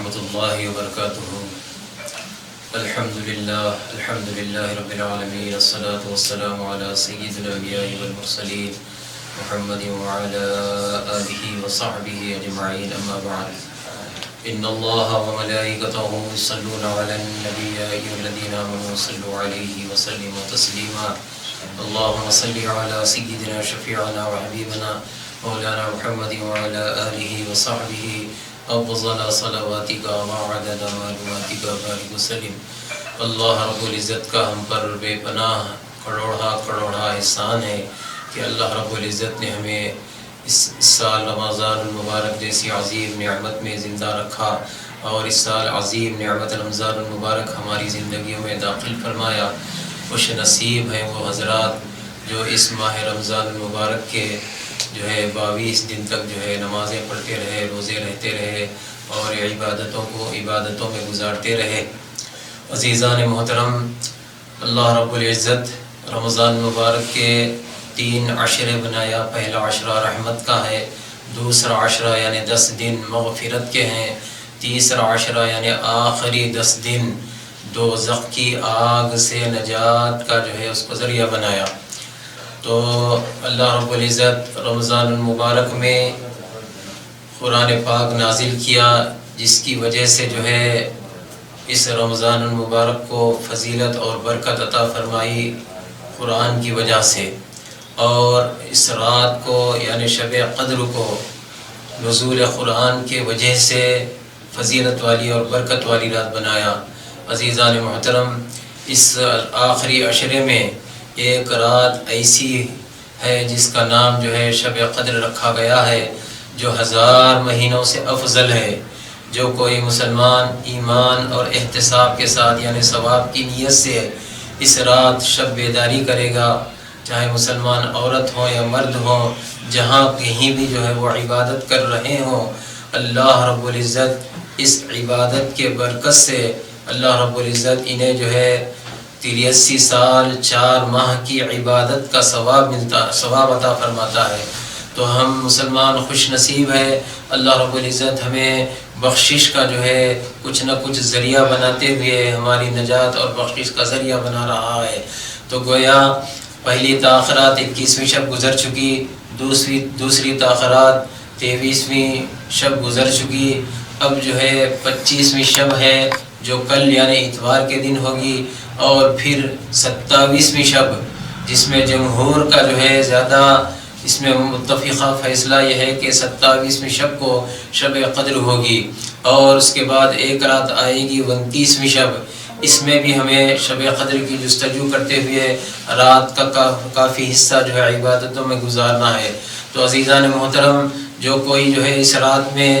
ورحمۃ اللہ وبرکاتہ۔ الحمد للہ رب العالمین، الصلاۃ والسلام علی سید الانبیاء والمرسلین محمد وعلی آلہ وصحبہ اجمعین، اما بعد۔ ان اللہ وملائکتہ یصلون علی النبی یا ایھا الذین آمنوا صلوا علیہ وسلموا تسلیما۔ اللهم صل علی سیدنا شفیعنا وحبیبنا مولانا محمد وعلی آلہ وصحبہ افضل صلواتک وعدد معلوماتک بارک وسلم۔ اللہ رب العزت کا ہم پر بے پناہ کروڑا احسان ہے کہ اللہ رب العزت نے ہمیں اس سال رمضان المبارک جیسی عظیم نعمت میں زندہ رکھا، اور اس سال عظیم نعمت رمضان المبارک ہماری زندگیوں میں داخل فرمایا۔ خوش نصیب ہیں وہ حضرات جو اس ماہ رمضان المبارک کے 22 دن تک نمازیں پڑھتے رہے، روزے رہتے رہے اور عبادتوں میں گزارتے رہے۔ عزیزان محترم، اللہ رب العزت رمضان المبارک کے 3 عشرے بنایا۔ پہلا عشرہ رحمت کا ہے، دوسرا عشرہ یعنی 10 دن مغفرت کے ہیں، تیسرا عشرہ یعنی آخری 10 دن دوزخ کی آگ سے نجات کا اس کو ذریعہ بنایا۔ تو اللہ رب العزت رمضان المبارک میں قرآن پاک نازل کیا، جس کی وجہ سے اس رمضان المبارک کو فضیلت اور برکت عطا فرمائی قرآن کی وجہ سے، اور اس رات کو یعنی شب قدر کو نزول قرآن کے وجہ سے فضیلت والی اور برکت والی رات بنایا۔ عزیزان محترم، اس آخری عشرے میں ایک رات ایسی ہے جس کا نام شب قدر رکھا گیا ہے، جو 1000 مہینوں سے افضل ہے۔ جو کوئی مسلمان ایمان اور احتساب کے ساتھ یعنی ثواب کی نیت سے اس رات شب بیداری کرے گا، چاہے مسلمان عورت ہوں یا مرد ہوں، جہاں کہیں بھی وہ عبادت کر رہے ہوں، اللہ رب العزت اس عبادت کے برکت سے اللہ رب العزت انہیں 83 سال 4 ماہ کی عبادت کا ثواب عطا فرماتا ہے۔ تو ہم مسلمان خوش نصیب ہے، اللہ رب العزت ہمیں بخشش کا کچھ نہ کچھ ذریعہ بناتے ہوئے ہماری نجات اور بخشش کا ذریعہ بنا رہا ہے۔ تو گویا پہلی تاخرات 21ویں شب گزر چکی، دوسری تاخرات 23ویں شب گزر چکی، اب 25ویں شب ہے جو کل یعنی اتوار کے دن ہوگی، اور پھر 27ویں شب جس میں جمہور کا زیادہ اس میں متفقہ فیصلہ یہ ہے کہ 27ویں شب کو شب قدر ہوگی، اور اس کے بعد ایک رات آئے گی 29ویں شب۔ اس میں بھی ہمیں شب قدر کی جستجو کرتے ہوئے رات کا کافی حصہ عبادتوں میں گزارنا ہے۔ تو عزیزان محترم، جو کوئی اس رات میں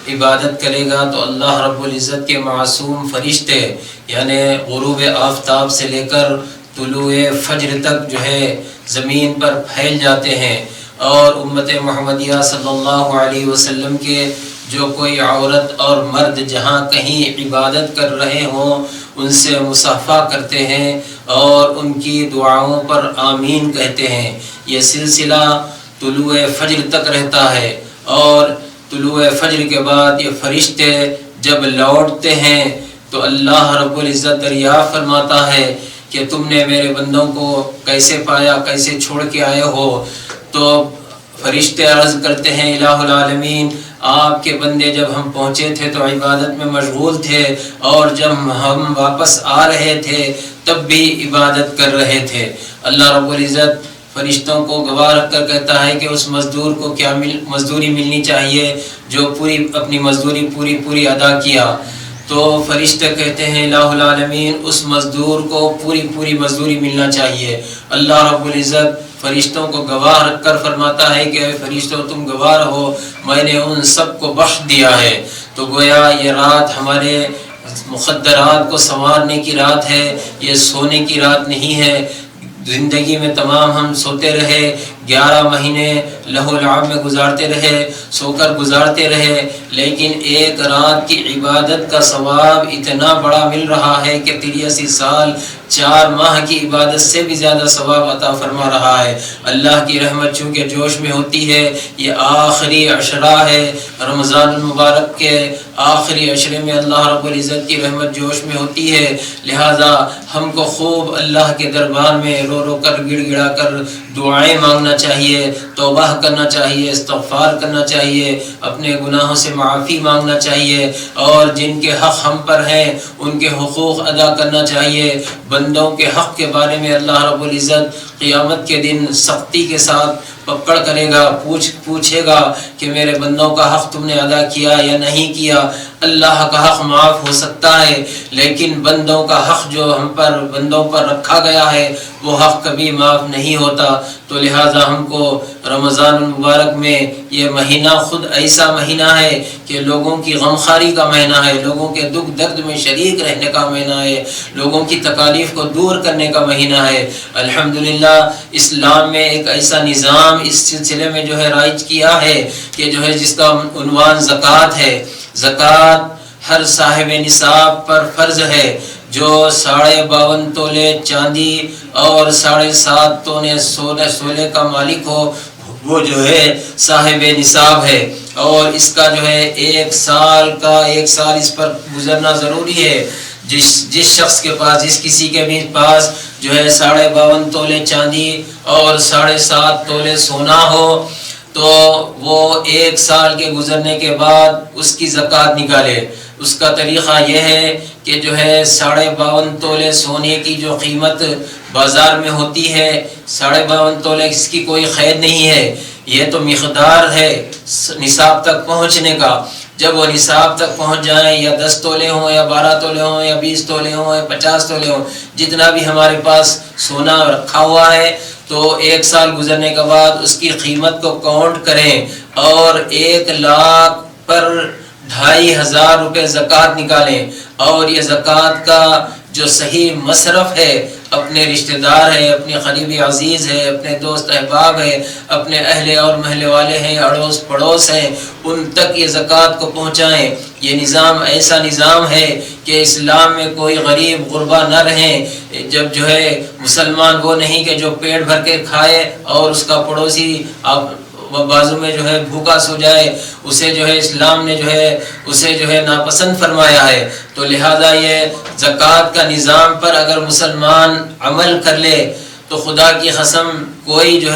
عبادت کرے گا تو اللہ رب العزت کے معصوم فرشتے یعنی غروب آفتاب سے لے کر طلوع فجر تک زمین پر پھیل جاتے ہیں، اور امت محمدیہ صلی اللہ علیہ وسلم کے جو کوئی عورت اور مرد جہاں کہیں عبادت کر رہے ہوں ان سے مصافحہ کرتے ہیں اور ان کی دعاؤں پر آمین کہتے ہیں۔ یہ سلسلہ طلوع فجر تک رہتا ہے، اور طلوع فجر کے بعد یہ فرشتے جب لوٹتے ہیں تو اللہ رب العزت دریافت فرماتا ہے کہ تم نے میرے بندوں کو کیسے پایا، کیسے چھوڑ کے آئے ہو؟ تو فرشتے عرض کرتے ہیں الہ العالمین، آپ کے بندے جب ہم پہنچے تھے تو عبادت میں مشغول تھے، اور جب ہم واپس آ رہے تھے تب بھی عبادت کر رہے تھے۔ اللہ رب العزت فرشتوں کو گواہ رکھ کر کہتا ہے کہ اس مزدور کو کیا مزدوری ملنی چاہیے جو اپنی مزدوری پوری ادا کیا۔ تو فرشتے کہتے ہیں الہ العالمین، اس مزدور کو پوری مزدوری ملنا چاہیے۔ اللہ رب العزت فرشتوں کو گواہ رکھ کر فرماتا ہے کہ اے فرشتوں تم گواہ رہو، میں نے ان سب کو بخش دیا ہے۔ تو گویا یہ رات ہمارے مقدرات کو سنوارنے کی رات ہے، یہ سونے کی رات نہیں ہے۔ زندگی میں تمام ہم سوتے رہے، 11 مہینے لہو لعب میں گزارتے رہے، سو کر گزارتے رہے، لیکن ایک رات کی عبادت کا ثواب اتنا بڑا مل رہا ہے کہ 83 سال 4 ماہ کی عبادت سے بھی زیادہ ثواب عطا فرما رہا ہے۔ اللہ کی رحمت چونکہ جوش میں ہوتی ہے، یہ آخری عشرہ ہے، رمضان المبارک کے آخری عشرے میں اللہ رب العزت کی رحمت جوش میں ہوتی ہے، لہذا ہم کو خوب اللہ کے دربار میں رو رو کر گڑ گڑا کر دعائیں مانگنا چاہیے، توبہ کرنا چاہیے، استغفار کرنا چاہیے، اپنے گناہوں سے معافی مانگنا چاہیے، اور جن کے حق ہم پر ہیں ان کے حقوق ادا کرنا چاہیے۔ بندوں کے حق کے بارے میں اللہ رب العزت قیامت کے دن سختی کے ساتھ پکڑ کرے گا، پوچھے گا کہ میرے بندوں کا حق تم نے ادا کیا یا نہیں کیا۔ اللہ کا حق معاف ہو سکتا ہے، لیکن بندوں کا حق جو ہم پر بندوں پر رکھا گیا ہے وہ حق کبھی معاف نہیں ہوتا۔ تو لہٰذا ہم کو رمضان المبارک میں یہ مہینہ خود ایسا مہینہ ہے کہ لوگوں کی غمخواری کا مہینہ ہے، لوگوں کے دکھ درد میں شریک رہنے کا مہینہ ہے، لوگوں کی تکالیف کو دور کرنے کا مہینہ ہے۔ الحمدللہ اسلام میں ایک ایسا نظام اس سلسلے میں جو ہے رائج کیا ہے کہ جو ہے جس کا عنوان زکوٰۃ ہے۔ زکوٰۃ ہر صاحب نصاب پر فرض ہے، جو 52.5 تولے چاندی اور 7.5 تونے سولے کا مالک ہو وہ جو ہے صاحب نصاب ہے، اور اس کا جو ہے 1 سال اس پر گزرنا ضروری ہے۔ جس شخص کے پاس، جس کسی کے بھی پاس جو ہے 52.5 تولے چاندی اور 7.5 تولے سونا ہو تو وہ 1 سال کے گزرنے کے بعد اس کی زکوٰۃ نکالے۔ اس کا طریقہ یہ ہے کہ جو ہے 52.5 تولے سونے کی جو قیمت بازار میں ہوتی ہے، 52.5 تولے اس کی کوئی قید نہیں ہے، یہ تو مقدار ہے نصاب تک پہنچنے کا۔ جب وہ نصاب تک پہنچ جائیں، یا 10 تولے ہوں یا 12 تولے ہوں یا 20 تولے ہوں یا 50 تولے ہوں، جتنا بھی ہمارے پاس سونا رکھا ہوا ہے، تو 1 سال گزرنے کے بعد اس کی قیمت کو کاؤنٹ کریں اور 1 لاکھ پر 2,500 روپے زکوٰۃ نکالیں، اور یہ زکوٰۃ کا جو صحیح مصرف ہے اپنے رشتہ دار ہے، اپنے قریبی عزیز ہے، اپنے دوست احباب ہے، اپنے اہل اور محلے والے ہیں، اڑوس پڑوس ہیں، ان تک یہ زکوٰۃ کو پہنچائیں۔ یہ نظام ایسا نظام ہے کہ اسلام میں کوئی غریب غربا نہ رہیں۔ جب جو ہے مسلمان وہ نہیں کہ جو پیٹ بھر کے کھائے اور اس کا پڑوسی بازو میں جو ہے بھوکا سو جائے، اسے جو ہے اسلام نے جو ہے اسے جو ہے ناپسند فرمایا ہے۔ تو لہذا یہ زکوٰۃ کا نظام پر اگر مسلمان عمل کر لے تو خدا کی قسم کوئی جو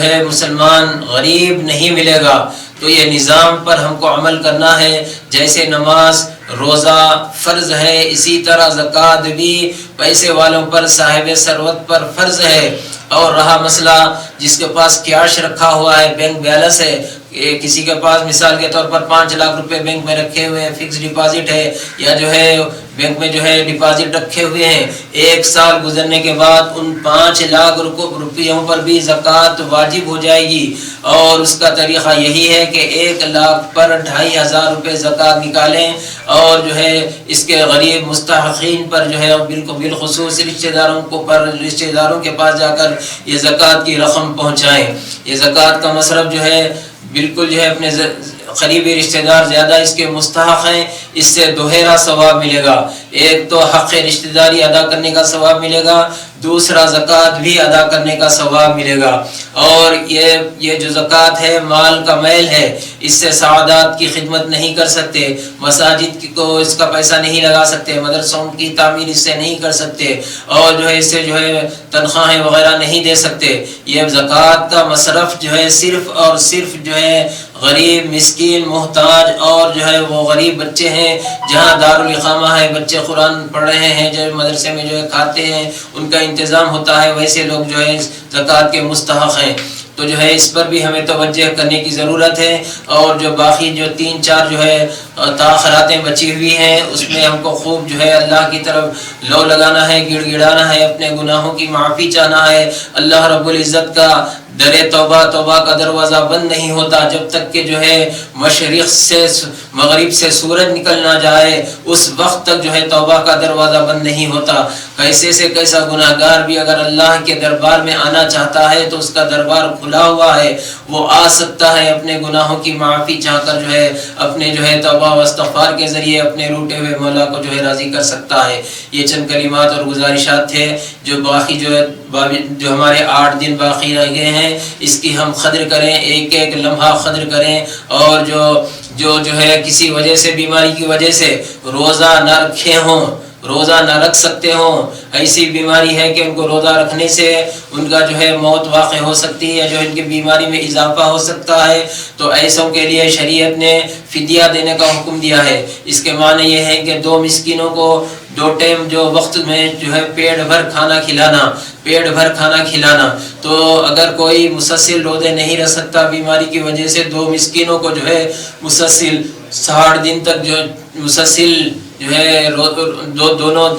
ہے مسلمان غریب نہیں ملے گا۔ تو یہ نظام پر ہم کو عمل کرنا ہے۔ جیسے نماز روزہ فرض ہے، اسی طرح زکوٰۃ بھی پیسے والوں پر، صاحب ثروت پر فرض ہے۔ اور رہا مسئلہ جس کے پاس کیش رکھا ہوا ہے، بینک بیلنس ہے، کسی کے پاس مثال کے طور پر 5 لاکھ روپے بینک میں رکھے ہوئے ہیں، فکس ڈپازٹ ہے، یا جو ہے بینک میں جو ہے ڈپازٹ رکھے ہوئے ہیں، 1 سال گزرنے کے بعد ان 5 لاکھ روپیوں پر بھی زکوٰۃ واجب ہو جائے گی۔ اور اس کا طریقہ یہی ہے کہ 1 لاکھ پر 2,500 روپے زکوٰۃ نکالیں، اور جو ہے اس کے غریب مستحقین پر جو ہے بالخصوص رشتہ داروں کے پاس جا کر یہ زکوٰۃ کی رقم پہنچائیں۔ یہ زکوٰۃ کا مصرف جو ہے بالکل جو ہے اپنے قریبی رشتہ دار زیادہ اس کے مستحق ہیں، اس سے دوہرا ثواب ملے گا۔ ایک تو حق رشتہ داری ادا کرنے کا ثواب ملے گا، دوسرا زکوٰۃ بھی ادا کرنے کا ثواب ملے گا۔ اور یہ جو زکوٰۃ ہے مال کا میل ہے، اس سے سعادات کی خدمت نہیں کر سکتے، مساجد کو اس کا پیسہ نہیں لگا سکتے، مدرسوں کی تعمیر اس سے نہیں کر سکتے، اور جو ہے اس سے جو ہے تنخواہیں وغیرہ نہیں دے سکتے۔ یہ زکوٰۃ کا مصرف جو ہے صرف اور صرف جو ہے غریب مسکین محتاج اور جو ہے وہ غریب بچے ہیں جہاں دارالاقامہ ہے، بچے قرآن پڑھ رہے ہیں، جو مدرسے میں جو ہے کھاتے ہیں، ان کا انتظام ہوتا ہے، ویسے لوگ جو ہے زکوٰۃ کے مستحق ہیں۔ تو جو ہے اس پر بھی ہمیں توجہ کرنے کی ضرورت ہے۔ اور جو باقی جو 3-4 جو ہے تاخیراتیں بچی ہوئی ہیں، اس میں ہم کو خوب جو ہے اللہ کی طرف لو لگانا ہے، گڑ گڑانا ہے، اپنے گناہوں کی معافی چاہنا ہے، اللہ رب العزت کا در توبہ کا دروازہ بند نہیں ہوتا جب تک کہ جو ہے مشرق سے مغرب سے سورج نکل نہ جائے، اس وقت تک جو ہے توبہ کا دروازہ بند نہیں ہوتا۔ کیسے سے کیسا گناہگار بھی اگر اللہ کے دربار میں آنا چاہتا ہے تو اس کا دربار کھلا ہوا ہے، وہ آ سکتا ہے، اپنے گناہوں کی معافی چاہ کر جو ہے اپنے جو ہے توبہ و استغفار کے ذریعے اپنے روٹے ہوئے مولا کو جو ہے راضی کر سکتا ہے۔ یہ چند کلمات اور گزارشات تھے جو باقی جو ہمارے 8 دن باقی رہ گئے ہیں، اس کی ہم قدر کریں، ایک ایک لمحہ قدر کریں، اور جو ہے کسی وجہ سے بیماری کی وجہ سے روزہ نہ رکھے ہوں، روزہ نہ رکھ سکتے ہوں، ایسی بیماری ہے کہ ان کو روزہ رکھنے سے ان کا جو ہے موت واقع ہو سکتی ہے، جو ان کی بیماری میں اضافہ ہو سکتا ہے، تو ایسوں کے لیے شریعت نے فدیہ دینے کا حکم دیا ہے۔ اس کے معنی یہ ہے کہ 2 مسکینوں کو 2 ٹائم جو وقت میں جو ہے پیٹ بھر کھانا کھلانا۔ تو اگر کوئی مسلسل روزے نہیں رہ سکتا بیماری کی وجہ سے، 2 مسکینوں کو جو ہے مسلسل 60 دن تک جو مسلسل جو ہے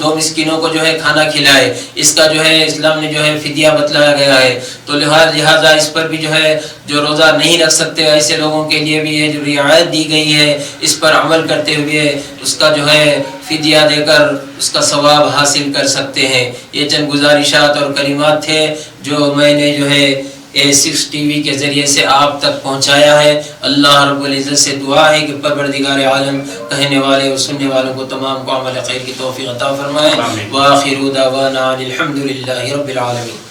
دو مسکینوں کو جو ہے کھانا کھلائے، اس کا جو ہے اسلام نے جو ہے فدیہ بتلایا گیا ہے۔ تو لہذا اس پر بھی جو ہے جو روزہ نہیں رکھ سکتے ایسے لوگوں کے لیے بھی یہ جو رعایت دی گئی ہے، اس پر عمل کرتے ہوئے اس کا جو ہے فدیہ دے کر اس کا ثواب حاصل کر سکتے ہیں۔ یہ چند گزارشات اور کلمات تھے جو میں نے جو ہے A6 ٹی وی کے ذریعے سے آپ تک پہنچایا ہے۔ اللہ رب العزت سے دعا ہے کہ پروردگار عالم کہنے والے اور سننے والوں کو تمام کو عمل خیر کی توفیق عطا فرمائے۔ وآخر دعوانا الحمد للہ رب العالمین۔